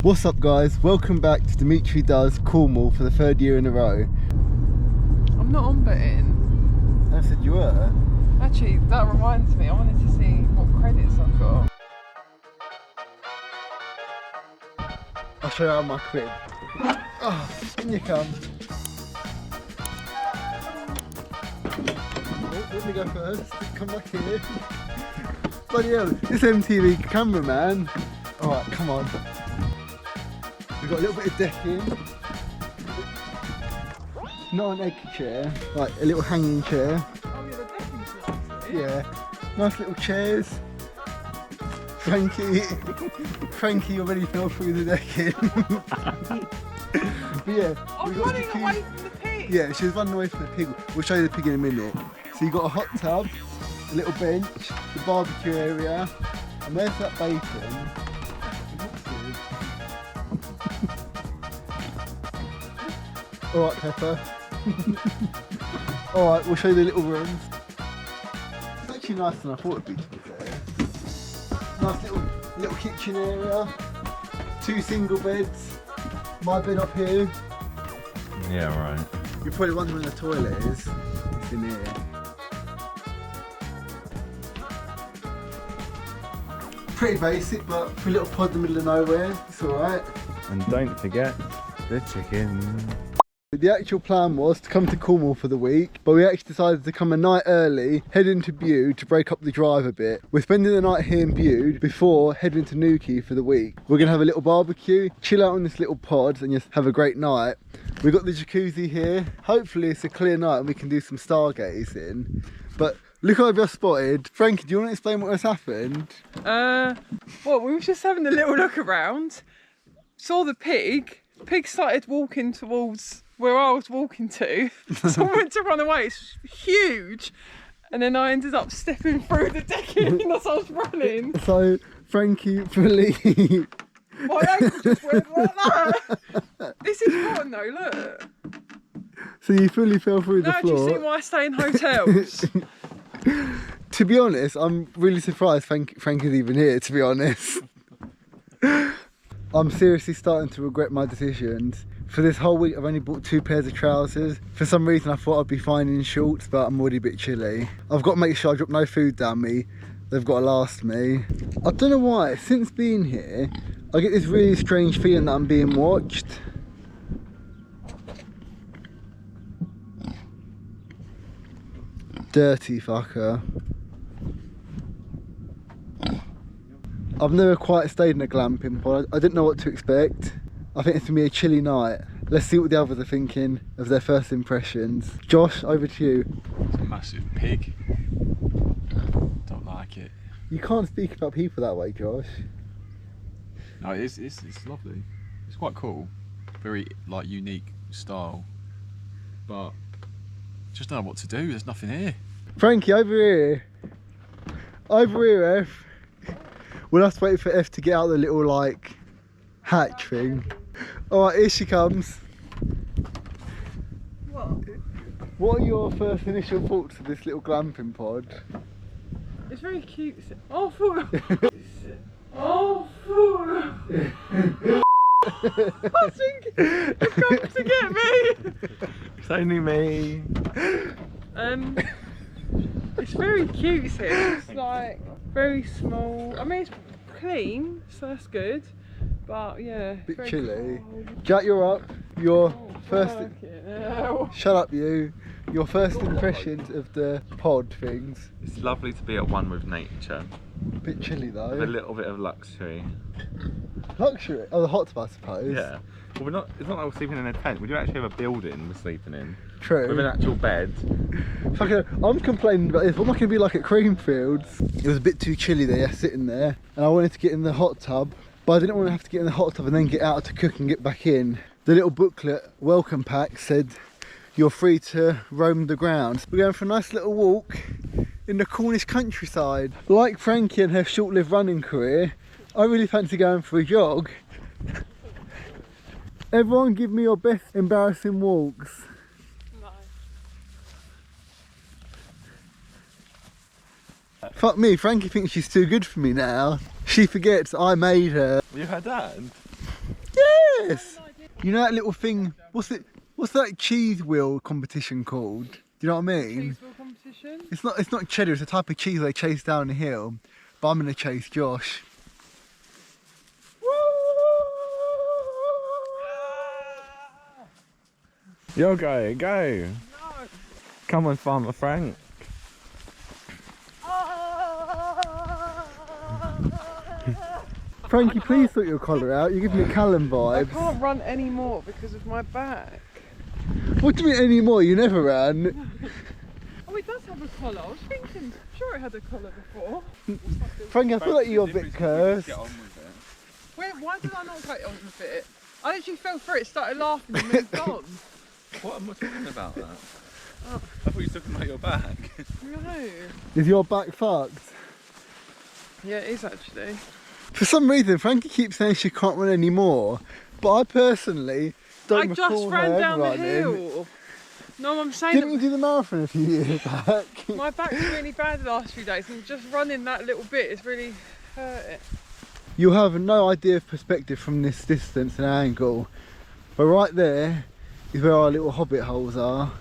What's up guys, welcome back to Demetri Does Cornwall for the third year in a row. I'm not on betting. I said you were. Actually, that reminds me, I wanted to see what credits I've got. I'll show you how my crib. Oh, in you come. Oh, let me go first. Come back here. Bloody hell, this MTV cameraman. Alright, come on. We've got a little bit of decking. Not an egg chair, like a little hanging chair. Oh yeah, the decking's nice. Yeah, nice little chairs. Frankie already fell through the decking. But yeah, I'm running away from the pig. Yeah, she was running away from the pig. We'll show you the pig in a minute. So you got a hot tub, a little bench, the barbecue area, and there's that bacon. Alright, Pepper. Alright, we'll show you the little rooms. It's actually nicer than I thought it'd be, to be fair. Nice little kitchen area. 2 single beds. My bed up here. Yeah, right. You're probably wondering where the toilet is. It's in here. Pretty basic, but for a little pod in the middle of nowhere, it's alright. And don't forget the chicken. The actual plan was to come to Cornwall for the week, but we actually decided to come a night early, head into Bude to break up the drive a bit. We're spending the night here in Bude before heading to Newquay for the week. We're going to have a little barbecue, chill out on this little pod and just have a great night. We've got the jacuzzi here. Hopefully it's a clear night and we can do some stargazing. But look what I've just spotted. Frankie, do you want to explain what has happened? Well, we were just having a little look around, saw the pig. The pig started walking towards where I was walking to, so I went to run away. It's huge, and then I ended up stepping through the decking as I was running. So Frankie fully... My ankle just went like that. This is fun though, look. So you fully fell through the Now floor. do you see why I stay in hotels? To be honest, I'm really surprised Frankie's even here, to be honest. I'm seriously starting to regret my decisions. For this whole week I've only bought 2 pairs of trousers. For some reason I thought I'd be fine in shorts, but I'm already a bit chilly. I've got to make sure I drop no food down me. They've got to last me. I don't know why, since being here, I get this really strange feeling that I'm being watched. Dirty fucker. I've never quite stayed in a glamping pod. I didn't know what to expect. I think it's going to be a chilly night. Let's see what the others are thinking of their first impressions. Josh, over to you. It's a massive pig. Don't like it. You can't speak about people that way, Josh. No, it's lovely. It's quite cool. Very like unique style. But just don't know what to do. There's nothing here. Frankie, over here. Over here, F. We'll have to wait for F to get out the little like hatch thing. Alright, here she comes. What? What are your first initial thoughts of this little glamping pod? It's very cute. Oh, fool! Oh, fool! I think you've come to get me! It's only me. It's very cute here. It's like very small. I mean, it's clean, so that's good. But yeah, Bit very chilly. cold. Jack, you're up. Your first. Fucking hell. Shut up, you. Your first impressions of the pod things. It's lovely to be at one with nature. Bit chilly though. With a little bit of luxury. Luxury. Oh, the hot tub, I suppose. Yeah. Well, it's not like we're sleeping in a tent. We do actually have a building we're sleeping in. True. With an actual bed. Fucking, I'm complaining about this. What am I going to be like at Creamfields? It was a bit too chilly there, sitting there, and I wanted to get in the hot tub, but I didn't want to have to get in the hot tub and then get out to cook and get back in. The little booklet welcome pack said you're free to roam the grounds. We're going for a nice little walk in the Cornish countryside. Like Frankie and her short-lived running career, I really fancy going for a jog. Everyone give me your best embarrassing walks. No. Fuck me, Frankie thinks she's too good for me now. She forgets I made her. Were you her dad? Yes! You know that little thing, what's that cheese wheel competition called? Do you know what I mean? Cheese wheel competition? It's not cheddar, it's a type of cheese they chase down the hill. But I'm gonna chase Josh. You're go. No. Come on, Farmer Frank. Frankie, please sort your collar out. You're giving me Callum I vibes. can't run anymore because of my back. What do you mean anymore? You never ran. Oh, it does have a collar. I was thinking, sure it had a collar before. Frankie, I feel like you're a bit cursed. Wait, why did I not get on with it? I literally fell through it, started laughing and moved on. What am I talking about that? I thought you were talking about your back. No. Is your back fucked? Yeah, it is actually. For some reason, Frankie keeps saying she can't run anymore, but I personally don't I just recall ran her down running. the hill. No, I'm saying Didn't you that do the marathon a few years back? my back's really bad the last few days and just running that little bit is really hurt it. You'll have no idea of perspective from this distance and angle, but right there is where our little hobbit holes are.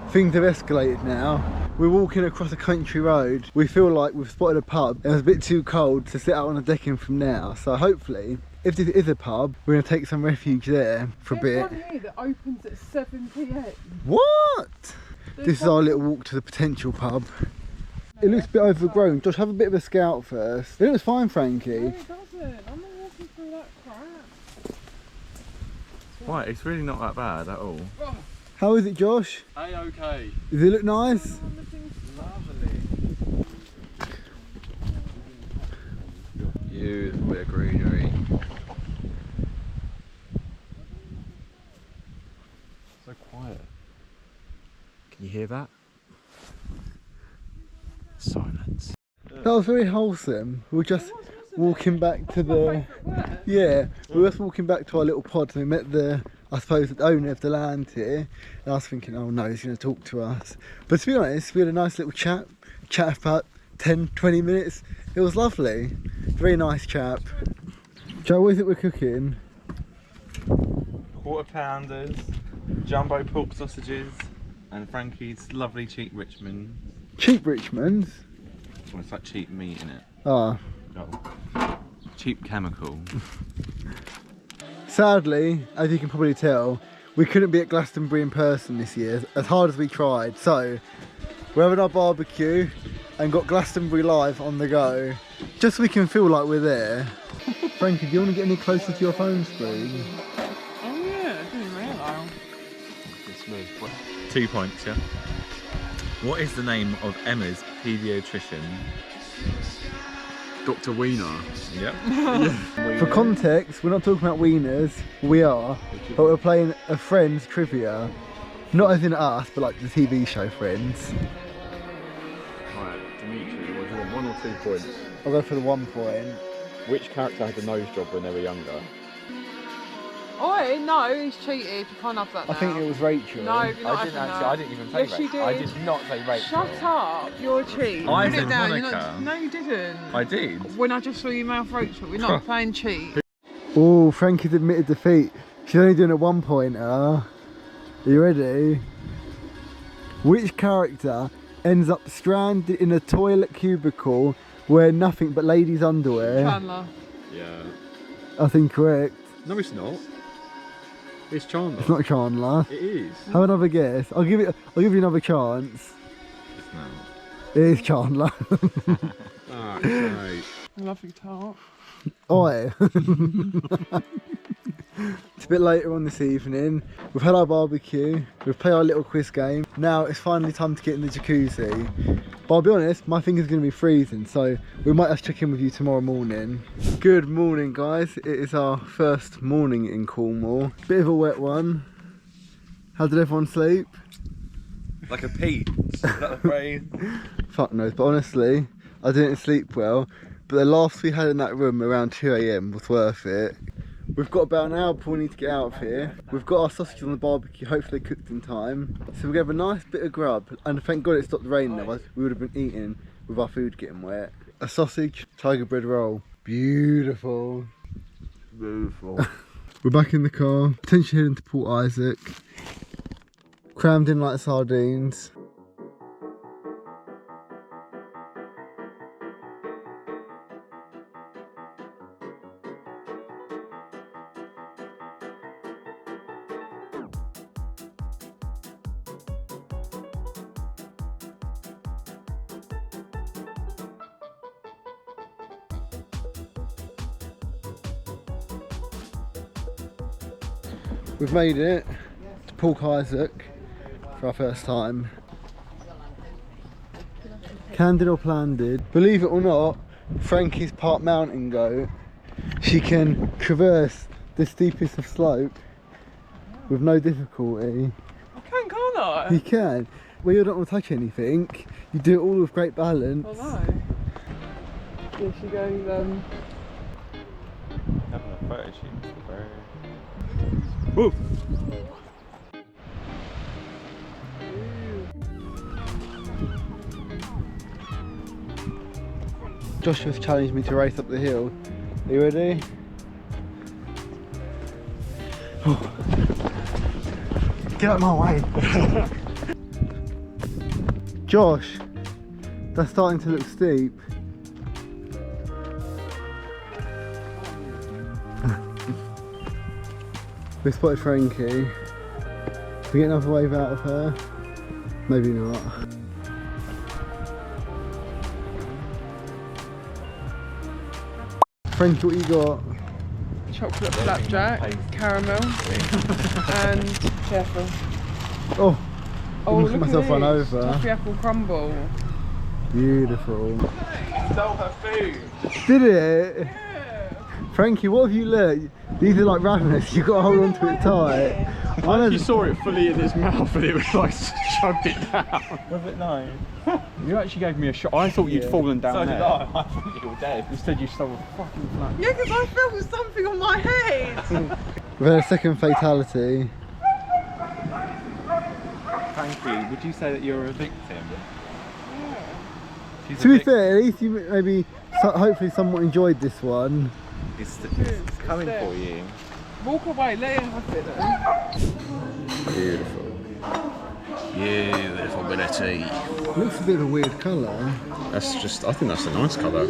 Things have escalated now. We're walking across a country road. We feel like we've spotted a pub and it's a bit too cold to sit out on the decking from now. So hopefully, if this is a pub, we're going to take some refuge there for a bit. There's one here that opens at 7 PM. What? There's This is our little walk to the potential pub. It looks a bit overgrown. Josh, have a bit of a scout first. It looks fine, Frankie. No, it doesn't. I'm not walking through that crap. Right, it's really not that bad at all. Oh, How is it, Josh? Okay. Does it look nice? Lovely. Beautiful bit of greenery. So quiet. Can you hear that? Silence. That was very wholesome. We were just walking back to the... Yeah, we were just walking back to our little pod and we met the, I suppose, the owner of the land here. And I was thinking, oh no, he's going to talk to us. But to be honest, we had a nice little chat for about 10, 20 minutes. It was lovely. Very nice chap. Joe, what is it we're cooking? Quarter pounders, jumbo pork sausages, and Frankie's lovely cheap Richmond. Cheap Richmond. Well, it's like cheap meat in it. Ah. Oh. Cheap chemical. Sadly, as you can probably tell, we couldn't be at Glastonbury in person this year, as hard as we tried. So, we're having our barbecue and got Glastonbury live on the go, just so we can feel like we're there. Frankie, do you want to get any closer to your phone screen? Oh yeah, I didn't realise. 2 points, yeah. What is the name of Emma's paediatrician? Dr. Wiener. Yep. For context, we're not talking about wieners, we are, but we're playing a Friends trivia. Not as in us, but like the TV show Friends. Right, Demetri, was it 1 or 2 points? I'll go for the 1 point. Which character had the nose job when they were younger? Oh, no, he's cheated. You can't have that now. I think it was Rachel. No, you're not having that. I didn't even say Yes, you Rachel. I did. did not say Rachel. Shut up, you're a cheat. I Put said it down. You're Monica. not... No, you didn't. I did. When I just saw you mouth Rachel, we're not playing cheat. Oh, Frankie's admitted defeat. She's only doing a 1 pointer. Are you ready? Which character ends up stranded in a toilet cubicle wearing nothing but ladies' underwear? Chandler. Yeah. That's incorrect. No, it's not. It's Chandler. It's not Chandler. It is. Have another guess. I'll give you another chance. It's not. It is Chandler. Ah, great. Lovely tart. Oi. It's a bit later on this evening. We've had our barbecue. We've played our little quiz game. Now it's finally time to get in the jacuzzi. But I'll be honest, my finger's going to be freezing, so we might have to check in with you tomorrow morning. Good morning, guys. It is our first morning in Cornwall. Bit of a wet one. How did everyone sleep? Like a peach. Is that the phrase? Fuck knows, but honestly, I didn't sleep well. But the laughs we had in that room around 2 AM was worth it. We've got about an hour before we need to get out of here. We've got our sausage on the barbecue, hopefully cooked in time. So we're going to have a nice bit of grub. And thank God it stopped raining, otherwise we would have been eating with our food getting wet. A sausage, tiger bread roll. Beautiful. Beautiful. We're back in the car, potentially heading to Port Isaac. Crammed in like sardines. We've made it to Port Isaac for our first time. Candid or planted, believe it or not, Frankie's part mountain goat. She can traverse the steepest of slope with no difficulty. I can, can't I? You can. Well, you don't want to touch anything. You do it all with great balance. I know. Yeah, she goes, Having a photo shoot with the bird. Woo! Joshua's challenged me to race up the hill. Are you ready? Get out of my way! Josh, that's starting to look steep. We spotted Frankie. We get another wave out of her? Maybe not. Frankie, what you got? chocolate flapjack, caramel, and careful. Oh, Oh, almost look got myself at run this. over. Toffee apple crumble. Beautiful. Stole her food. Did it? Yeah. Frankie, what have you learnt? These are like ravenous, you've got to hold on to it tight. I know You saw it fully in its mouth and it was like chugged it down. Was it no? You actually gave me a shot. I thought you'd fallen down So there. did I. I thought you were dead. Instead you stole a fucking flat. Yeah, because I felt something on my head. We've had a second fatality. Frankie, would you say that you're a victim? She's To be fair, at least you maybe, hopefully someone enjoyed this one. It's coming for you. Walk away, let him have it then. Beautiful. Beautiful bit of tea. Looks a bit of a weird colour. That's just, I think that's a nice colour.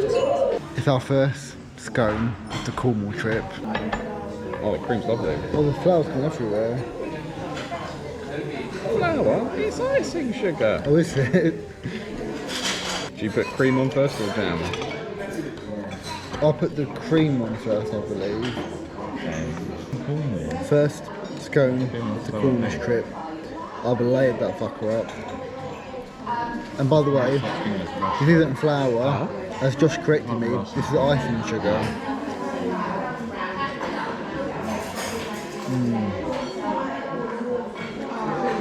It's our first scone of the Cornwall trip. Oh, the cream's lovely. All the flowers come everywhere. Flour? It's icing sugar. Oh, is it? Do you put cream on first or jam? I'll put the cream on first, I believe. First scone of the Cornish trip. I've layered that fucker up. And by the way, this isn't flour, as Josh corrected me, this is icing sugar.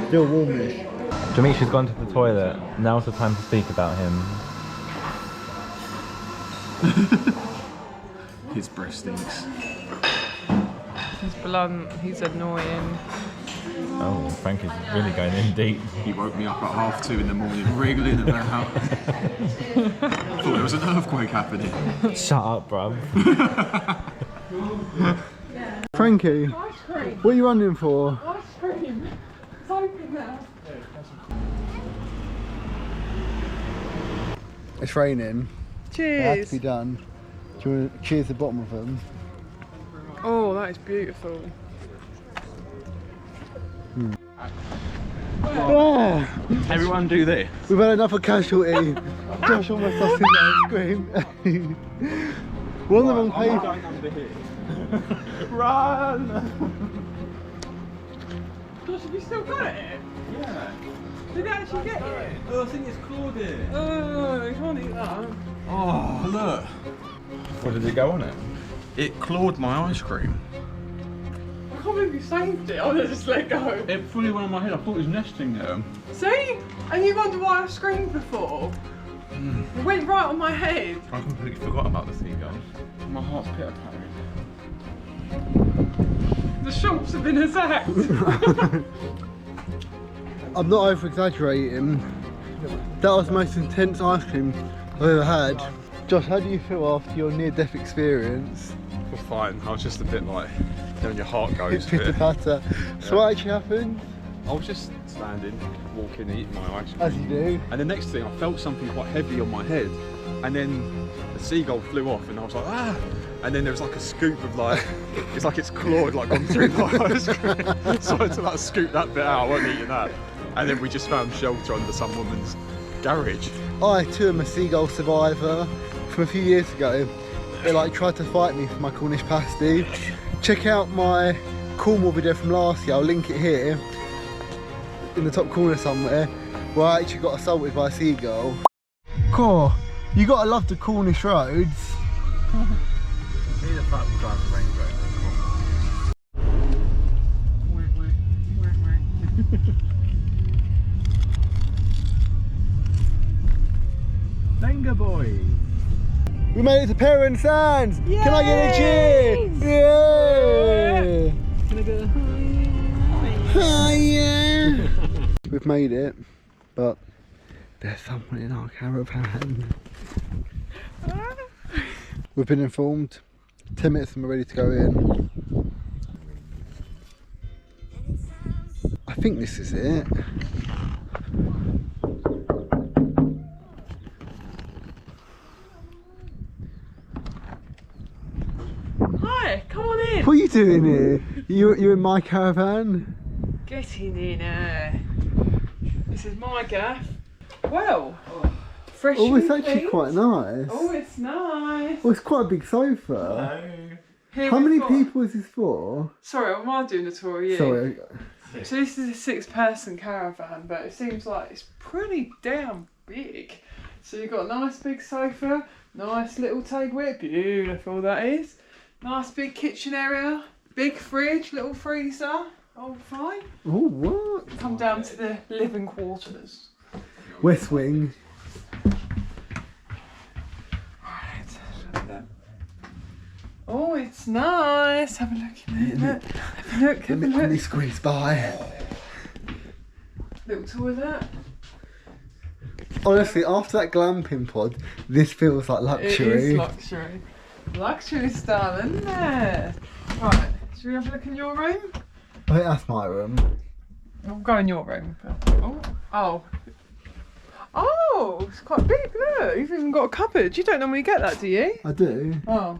Still warmish. Demetri's gone to the toilet. Now's the time to speak about him. His breath stinks. He's blunt, he's annoying. Oh, Frankie's really going in deep. He woke me up at 2:30 in the morning, wriggling about. I thought there was an earthquake happening. Shut up, bruv. Frankie, Ice cream, what are you running for? ice cream. It's open now. It's raining. It had to Cheers. be done. Do you want to cheers the bottom of them? Oh, that is beautiful. Ah, Everyone do this. we've had another casualty. Josh almost lost his ice cream. We're on the wrong page. under here. Run! Josh, have you still got it? Yeah. Did you actually get it? Oh, I think it's clawed it. Oh, you can't eat that. Oh, look. What did it go on it? It clawed my ice cream. I can't believe you saved it. I would have just let go. It fully went on my head. I thought it was nesting there. See? And you wondered why I screamed before. It went right on my head. I completely forgot about the seagull. My heart's pitter-pattering. The shops have been attacked. I'm not over exaggerating. That was the most intense ice cream I've ever had. Josh, how do you feel after your near-death experience? I feel fine. I was just a bit like Then your heart goes. It's pitter patter. So what actually happened? I was just standing, walking, eating my ice cream. As you do. And the next thing, I felt something quite heavy on my head. And then the seagull flew off and I was like, ah! And then there was like a scoop of like, it's like it's clawed like gone through my ice cream. So I had to like scoop that bit out, I wasn't eating that. And then we just found shelter under some woman's garage. I too am a seagull survivor. From a few years ago, they like tried to fight me for my Cornish pasty. Check out my Cornwall video from last year, I'll link it here, in the top corner somewhere, where I actually got assaulted by a seagull. Cool, you gotta love the Cornish roads. See the fact we drive the Range Rover. Venga boy! We made it to Perrin Sands! Yay! Can I get a cheer? Yeah! Can I go? Oh yeah! We've made it, but there's someone in our caravan. We've been informed. 10 minutes and we're ready to go in. I think this is it. Hi, come on in. What are you doing here? You're in my caravan? Get in here. This is my gaff. Well, fresh. Oh, it's and actually clean. quite nice. Oh, it's nice. Oh, it's quite a big sofa. Here How we've many got- people is this for? Sorry, am I doing the tour? Yeah. Sorry. So this is a 6-person caravan, but it seems like it's pretty damn big. So you've got a nice big sofa, nice little tableware, beautiful that is. Nice big kitchen area, big fridge, little freezer, all fine. Oh, what? Come down to the living quarters. West Wing. Right. Oh, it's nice. Have a look in there. Look. Have a look. Have a Let me look. squeeze by. Little toilet. Honestly, after that glamping pod, this feels like It luxury. is luxury. Luxury style, isn't it? Right. Should we have a look in your room? I think that's my room. I'll go in your room. Oh, it's quite big. Look, you've even got a cupboard. You don't normally get that, do you? I do. Oh.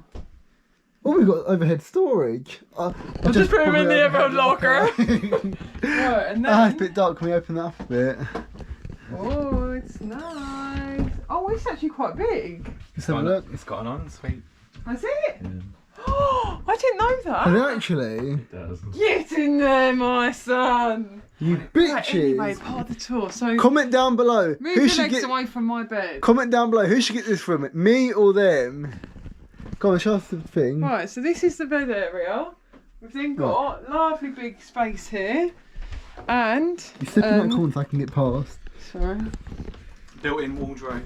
Oh, we've got overhead storage. I'll just put him in the overhead overhead locker. Right, and Ah, it's a then. bit dark. Can we open that up a bit? Oh, it's nice. Oh, it's actually quite big. Let's have a look. It's got an ensuite. Has it? Oh, I didn't know And that. actually, It does. Get in there, my son. you Right, anyway, bitches. part of the tour. So Comment down below. move Who your should legs get? away from my bed. Comment down below. Who should get this from? Me or them? Go on, show us the thing. Right, so this is the bed area. We've then got lovely big space here. And You're stepping that corner so I can get past. sorry. Built-in wardrobe.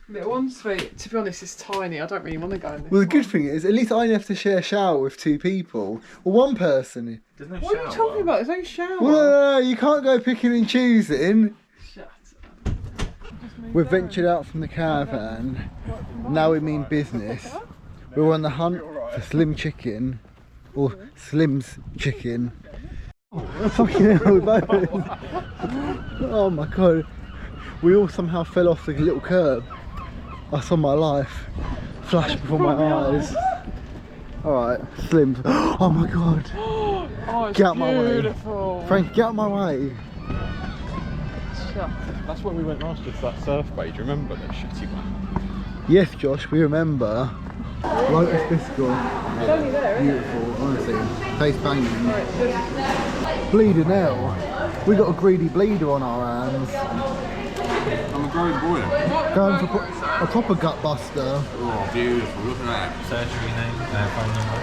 Little ensuite. To be honest, it's tiny. I don't really want to go in this Well, the good one. thing is, at least I only have to share a shower with 2 people. Or 1 person. There's no What are you talking about? There's no shower. Well, no, you can't go picking and choosing. Shut up. We've ventured out from the caravan. Now we mean business. We're on the hunt for Slim Chicken. Or Slim's Chicken. Fucking hell, we both. Oh my god. We all somehow fell off the little curb. I saw my life flash before my eyes. Alright, Slim. Oh my god. Oh, it's Get out my way. beautiful. Frank, get out my way. Shut up. That's when we went last year to that surf bay, do you remember that shitty one? Yes, Josh, we remember. Lotus Biscuit. It's only there, isn't it? Beautiful, honestly. Face banging. Right, so Bleeding hell. We got a greedy bleeder on our hands. I'm a growing boy. Going for a proper gut buster. Oh, beautiful. Look at that. Surgery name, phone number.